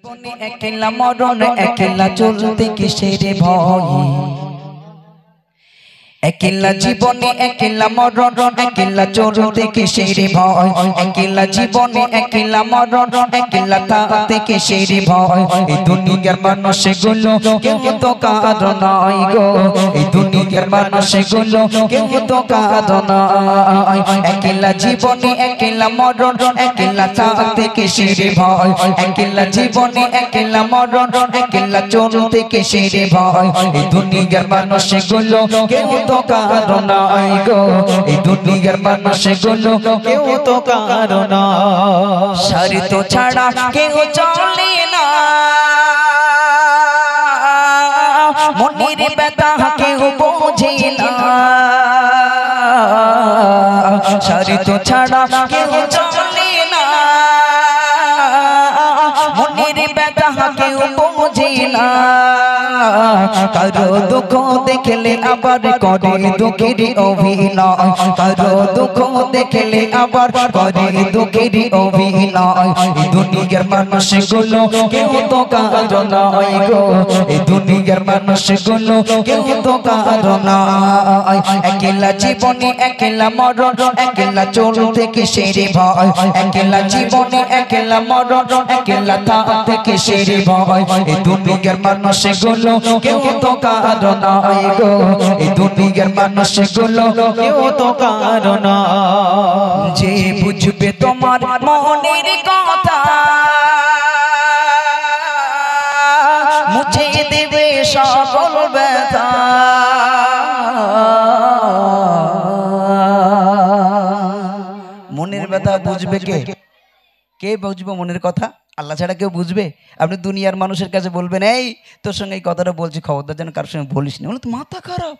জীবনে একলা মরণ একলা চলতে কিসের ভয় একলা জীবনে একলা মরণ একলা চলতে কিসের ভয় একলা জীবনে একলা মরণ একলা থাকতে কিসের ভয় এই দুনিয়ার মানুষগুলো কেউ তো কারো নয় গো এই দুনিয়ার মানুষগুলো কেউ তো কারো নয় একলা জীবনে একলা মরণ একলা থাকতে কিসের ভয় একলা জীবনে একলা মরণ একলা চলতে কিসের ভয় এই দুনিয়ার মানুষগুলো কেউ কারো নাই গো এই দুনিয়ার মানুষগুলো কেউ তো কারো না শরীর তো ছাড়া কেউ চলে না মনের ব্যথা কেউ বোঝে না শরীর তো ছাড়া কেউ চলে না মনের ব্যথা কেউ বোঝে না কারো দুঃখ দেখলে আবার করে দুঃখের অভিনয় কারো দুঃখ দেখলে আবার করে দুঃখের অভিনয় এই দুনিয়ার মানুষগুলো কেউ তো কারো নয় গো এই দুনিয়ার মানুষগুলো কেউ তো কারো নয় একলা জীবনে একলা মরণ একলা চলতে কিসের ভয় একলা জীবনে একলা মরণ একলা থাকতে কিসের ভয় এই দুনিয়ার মানুষগুলো কেউ তো কারো নয় গো এই দুনিয়ার মানুষগুলো কেউ তো কারো নয় যে বুঝবে তোমার মনের কথা মুছে দেবে সকল ব্যথা মনের ব্যথা বুঝবে কে কে বুঝবে মনের কথা আল্লাহ ছাড়া কেউ বুঝবে আপনি দুনিয়ার মানুষের কাছে বলবেন এই তোর সঙ্গে এই কথাটা বলছি খবরদার যেন কারোর সঙ্গে বলিস না বলে তো মাথা খারাপ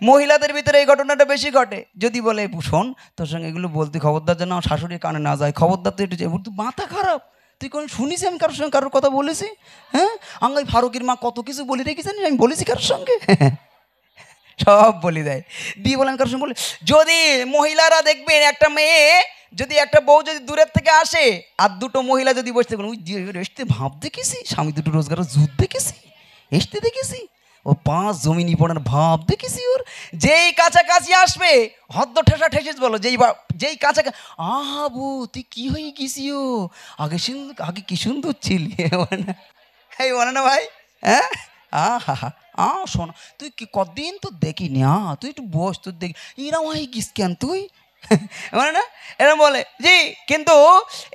মহিলাদের ভিতরে এই ঘটনাটা বেশি ঘটে যদি বলে শোন তোর সঙ্গে এগুলো বলতে খবরদার যেন শাশুড়ির কানে না যায় খবরদার তো একটু তুই মাথা খারাপ তুই কোন শুনিস আমি কারোর সঙ্গে কারোর কথা বলেছি হ্যাঁ আঙ্গাই ফারুকের মা কত কিছু বলি রেখেছেন আমি বলেছি কারোর সঙ্গে সব বলি দেয় দিয়ে বলেন কারোর সঙ্গে বলে যদি মহিলারা দেখবেন একটা মেয়ে যদি একটা বউ যদি দূরের থেকে আসে আর দুটো মহিলা যদি বসতে পারেন ওই এসতে ভাব দেখেছি স্বামী দুটো রোজগার যুদ্ধ দেখেছি এসতে দেখেছি ও 5 জমিনি পড়ার ভাব দেখেছি ওর যেই কাছাকাছি আসবে হদ্দ ঠেসা ঠেসিস বলো যেই কাছাকাছি আবু তুই কি হয়ে গেছি ও আগে কি সুন্দর ছিলি এই বলে না ভাই হ্যাঁ শোনা তুই কি কদিন তো দেখিনি তুই একটু বস তোর দেখি এরম হয়ে গিস কেন তুই মানে না এরকম বলে জি কিন্তু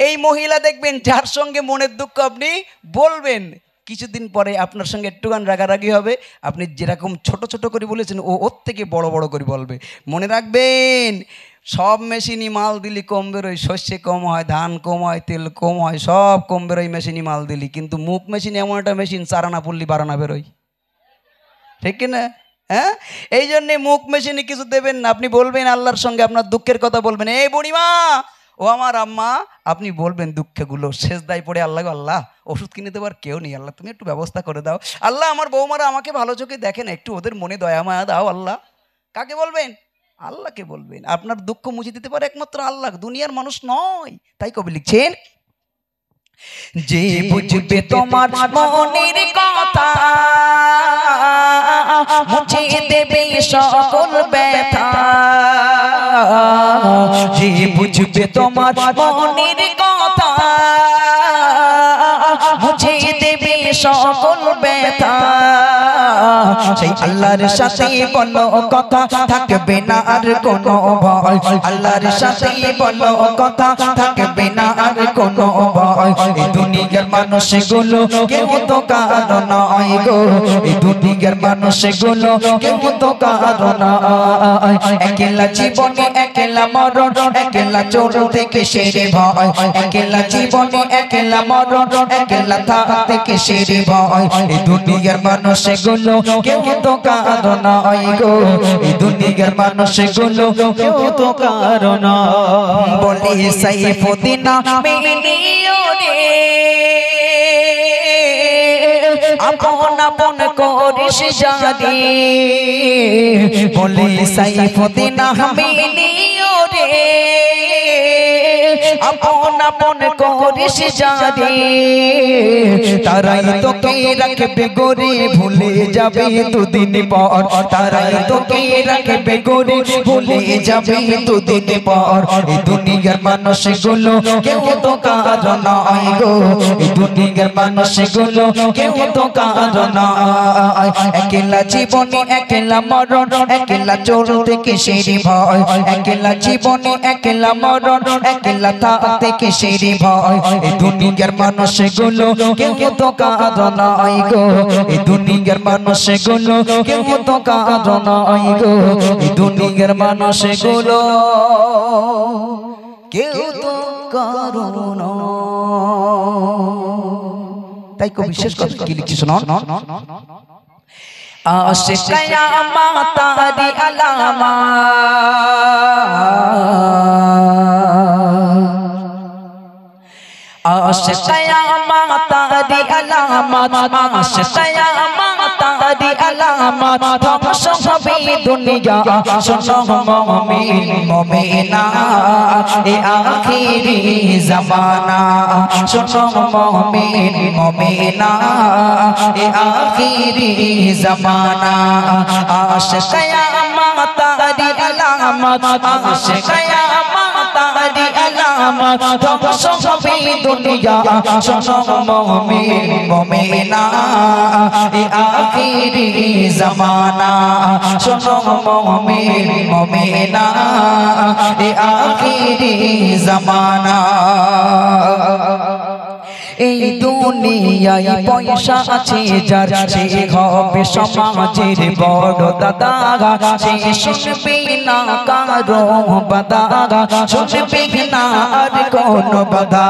এই মহিলা দেখবেন যার সঙ্গে মনের দুঃখ আপনি বলবেন কিছুদিন পরে আপনার সঙ্গে একটুখান রাগারাগি হবে আপনি যেরকম ছোট ছোট করে বলেছেন ওর থেকে বড় বড় করে বলবে মনে রাখবেন সব মেশিনই মাল দিলি কম বেরোয় শস্যে কম হয় ধান কম হয় তেল কম হয় সব কম বেরোয় মেশিনই মাল দিলি কিন্তু মুখ মেশিন এমন একটা মেশিন চারানা পড়লি বারানা বেরোয় ঠিক কিনা হ্যাঁ এই জন্যে মুখ মেশিনে কিছু দেবেন না আপনি বলবেন আল্লাহর সঙ্গে আপনার দুঃখের কথা বলবেন এই বুড়িমা ও আমার আম্মা আপনি বলবেন দুঃখগুলো সেজদায় পড়ে আল্লাহ আল্লাহ ওষুধ কিনে দেওয়ার কেউ নেই আল্লাহ তুমি একটু ব্যবস্থা করে দাও আল্লাহ আমার বৌমারা আমাকে ভালো চোখে দেখেন একটু ওদের মনে দয়া মায়া দাও আল্লাহ কাকে বলবেন আল্লাহকে বলবেন আপনার দুঃখ মুছে দিতে পারে একমাত্র আল্লাহ দুনিয়ার মানুষ নয় তাই কবি লিখছেন যে বুঝবে তোমার মনের কথা মুছে দেবে সকল ব্যথা যে বুঝবে তোমার মনের কথা মুছে দেবে সকল ব্যথা সেই আল্লাহর সাথে বলো কথা থাকবে না আর কোনো ভয় আল্লাহর সাথে বলো কথা থাকবে না আর কোনো ভয় এই দুনিয়ার মানুষগুলো কেউ তো কারো নয় গো এই দুনিয়ার মানুষগুলো কেউ তো কারো নয় একলা জীবনে একলা মরণ একলা চলতে কিসের ভয় একলা জীবনে একলা মরণ একলা থাকতে কিসের ভয় এই দুনিয়ার মানুষগুলো কেউ তো কারো নয় গো এই দুনিয়ার মানুষগুলো কেউ তো কারো নয় বলি সাইফুদ্দিন মেনিও রে আপন আপন করিস জানি বলি সাইফুদ্দিন মেনিও রে আপন আপন করিস জানি তারাই তোকে রাখবে গোরে ভুলে যাবে দুদিন পর তারাই তোকে রাখবে গোরে ভুলে যাবে দুদিন পর এই দুনিয়ার মানুষগুলো কেউ তো কারো নয় গো এই দুনিয়ার মানুষগুলো কেউ তো কারো নয় একলা জীবনে একলা মরণ একলা চলতে কিসের ভয় একলা জীবনে একলা মরণ একলা থাকতে কিসের ভয় এই দুনিয়ার মানুষগুলো কেউ তো কারো নয় গো এই দুনিয়ার মানুষগুলো কেউ তো কারো নয় গো এই দুনিয়ার মানুষগুলো কেউ তো কারো নয় তাই কবি বিশেষ কথা কি লিখছি শোনো আশিক কিয়ামত তারি আলামা আশিক কিয়ামত তারি আলামত আশিক কিয়ামত তারি আলামত ধ্বংস হবে দুনিয়া শোনো মুমিন মুমিনা এ আখিরি জামানা শোনো মুমিন মুমিনা এ আখিরি জামানা আশিক কিয়ামত তারি আলামত আশিক কিয়ামত তারি আলামত ধ্বংস হবে দুনিয়া শোনো মুমিন মুমিনা এ আখিরি জামানা শোনো মুমিন মুমিনা এ আখিরি জামানা এই দুনিয়ায় পয়সা আছে যার সে হবে সমাজের বড় দাদা সে শুনবে না কারো বাধা শুনবে না আর কোনো বাধা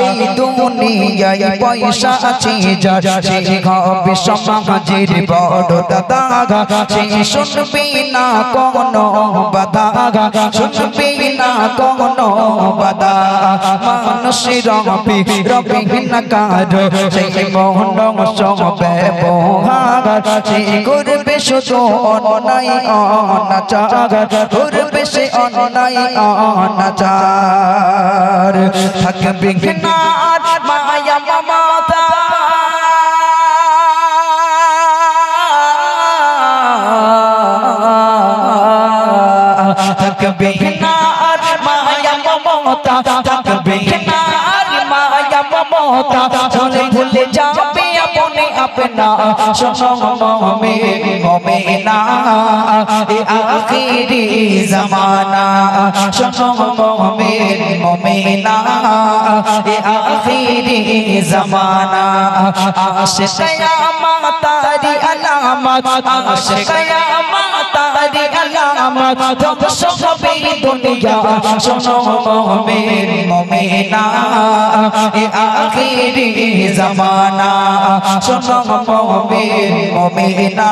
এই দুনিয়ায় পয়সা আছে যার সে হবে সমাজের বড় দাদা সে শুনবে না কোনো বাধা শুনবে না কোনো বাধা মানুষের রবে রবে কারো সেই মন ব্যবহার সে করবে শুধু অন্যায় অনাচার করবে সে অন্যায় অনাচার থাকবে না মায়া মমতা থাকবে না মায়া মমতা থাকবে না চলে ভুলে যাবে আপনে আপনা শোনো মুমিন মুমিনা এ আখিরি জামানা শোনো মুমিন মুমিনা এ আখিরি জামানা আশিক কিয়ামত তারি আলামত আশিক কিয়ামত তারি আলামত ধ্বংস হবে দুনিয়া শোনো মুমিন মুমিনা এ আখিরি জামানা শোনো মুমিন মুমিনা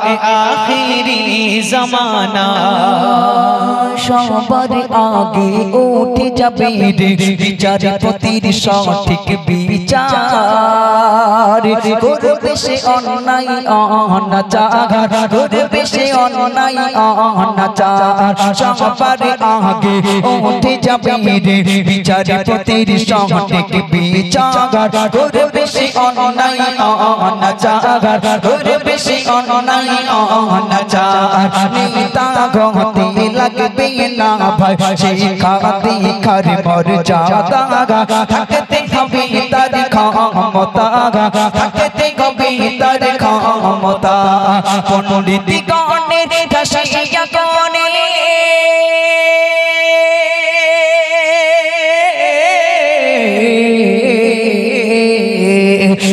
এ আখিরি জামানা সবার আগে উঠে যাবে বিচারপতির সঠিক বিচার করবে সে অন্যায় অনাচার করবে সে অন্যায় অনাচার সবার আগে উঠে যাবে বিচারপতির সঠিক বিচার করবে সে অন্যায় অনাচার করবে সে অন্যায় অনাচার নেতা গতি লাগবে না ভাই শিখাতে খার মর্যাদা থাকতে হবে তার ক্ষমতা থাকতে হবে তার ক্ষমতা পণ্ডিত গণের ঠাসিয়া গণে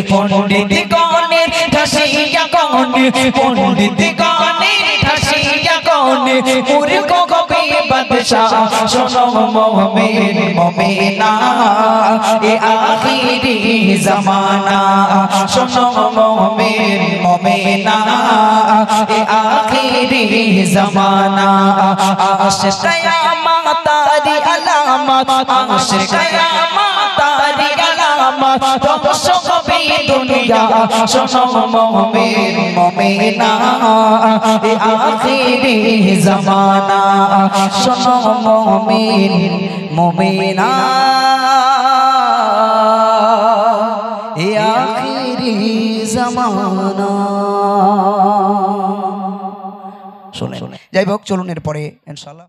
পণ্ডিত গণের ঠাসিয়া গণে পণ্ডিত গণের ঠাসিয়া গণে মূর্খ কবি বাদশাহ শোনো মুমিন মুমিনা এ আখিরি জামানা শোনো মুমিন মুমিনা এ আখিরি জামানা আশিক কিয়ামত তারি আলামত আশিক কিয়ামত তারি আলামত ধ্বংস হবে দুনিয়া শোনো মুমিন মুমিনা এ আখিরি জামানা শোনো মুমিন মুমিনা এ আখিরি জামানা। শোনেন, যাই হোক চলুন এরপরে ইনশাআল্লাহ